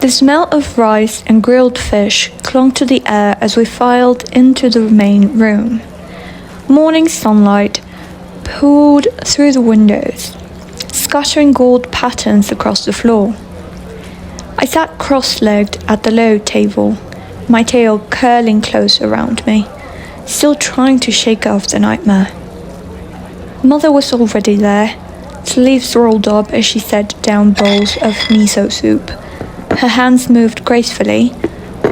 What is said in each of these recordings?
The smell of rice and grilled fish clung to the air as we filed into the main room. Morning sunlight poured through the windows, scattering gold patterns across the floor. I sat cross-legged at the low table, my tail curling close around me, still trying to shake off the nightmare. Mother was already there, sleeves rolled up as she set down bowls of miso soup. Her hands moved gracefully,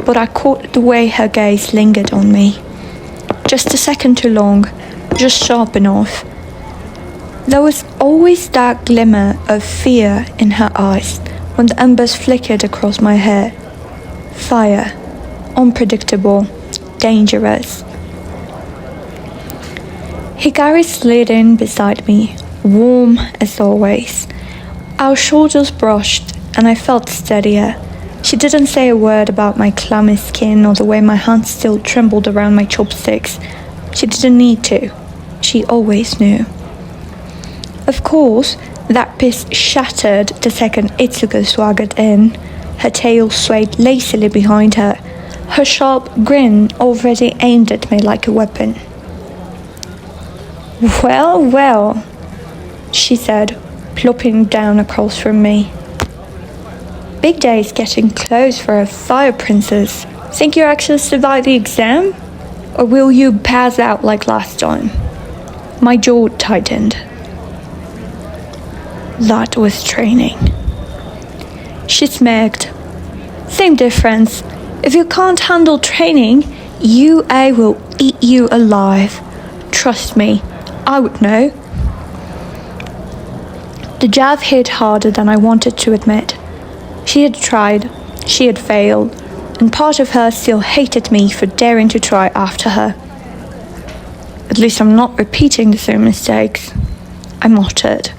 but I caught the way her gaze lingered on me. Just a second too long, just sharp enough. There was always that glimmer of fear in her eyes when the embers flickered across my hair. Fire, unpredictable, dangerous. Hikari slid in beside me, warm as always. Our shoulders brushed and I felt steadier. She didn't say a word about my clammy skin or the way my hands still trembled around my chopsticks. She didn't need to. She always knew. Of course, that piece shattered the second Itsuka swaggered in. Her tail swayed lazily behind her, her sharp grin already aimed at me like a weapon. "Well, well," she said, plopping down across from me. "Big day is getting close for a fire princess. Think you actually survive the exam? Or will you pass out like last time?" My jaw tightened. That was training. She smirked. "Same difference. If you can't handle training, UA will eat you alive. Trust me, I would know." The jab hit harder than I wanted to admit. She had tried, she had failed, and part of her still hated me for daring to try after her. "At least I'm not repeating the same mistakes," I muttered.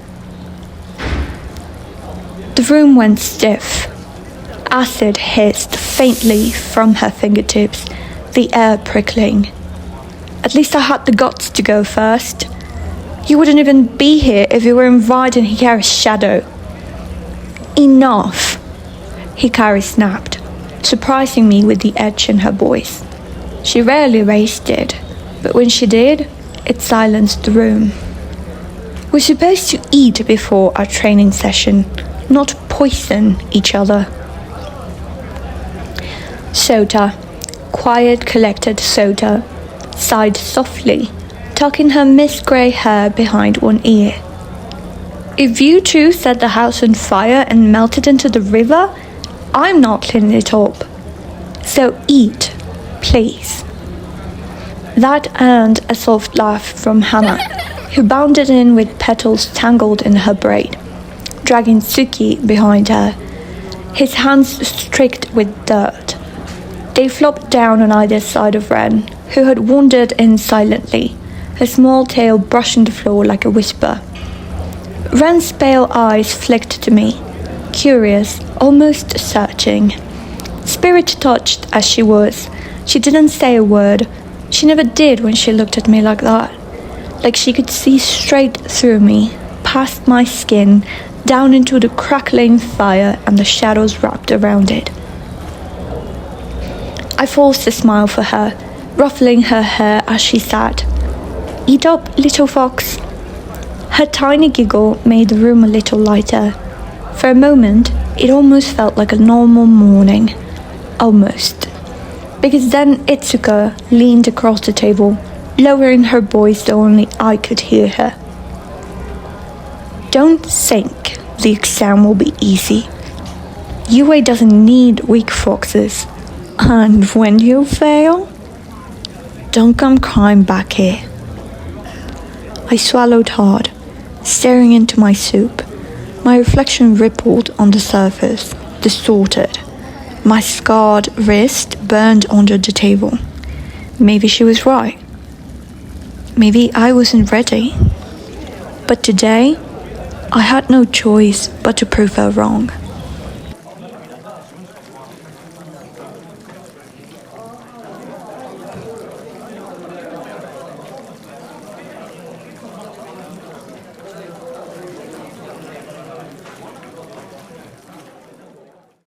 The room went stiff. Acid hissed faintly from her fingertips, the air prickling. At least I had the guts to go first. You wouldn't even be here if you were inviting Hikari's shadow. "Enough," Hikari snapped, surprising me with the edge in her voice. She rarely raised it, but when she did, it silenced the room. "We're supposed to eat before our training session, not poison each other." Sota, quiet, collected Sota, sighed softly, tucking her mist grey hair behind one ear. "If you two set the house on fire and melted into the river, I'm not cleaning it up. So eat, please." That earned a soft laugh from Hana, who bounded in with petals tangled in her braid, dragging Tsuki behind her, his hands streaked with dirt. They flopped down on either side of Ren, who had wandered in silently, her small tail brushing the floor like a whisper. Ren's pale eyes flicked to me, curious, almost searching. Spirit-touched as she was, she didn't say a word. She never did when she looked at me like that. Like she could see straight through me, past my skin, down into the crackling fire and the shadows wrapped around it. I forced a smile for her, ruffling her hair as she sat. "Eat up, little fox." Her tiny giggle made the room a little lighter. For a moment, it almost felt like a normal morning. Almost. Because then Itsuka leaned across the table, lowering her voice so only I could hear her. "Don't think the exam will be easy. UA doesn't need weak foxes. And when you fail, don't come crying back here." I swallowed hard, staring into my soup. My reflection rippled on the surface, distorted. My scarred wrist burned under the table. Maybe she was right. Maybe I wasn't ready. But today, I had no choice but to prove her wrong.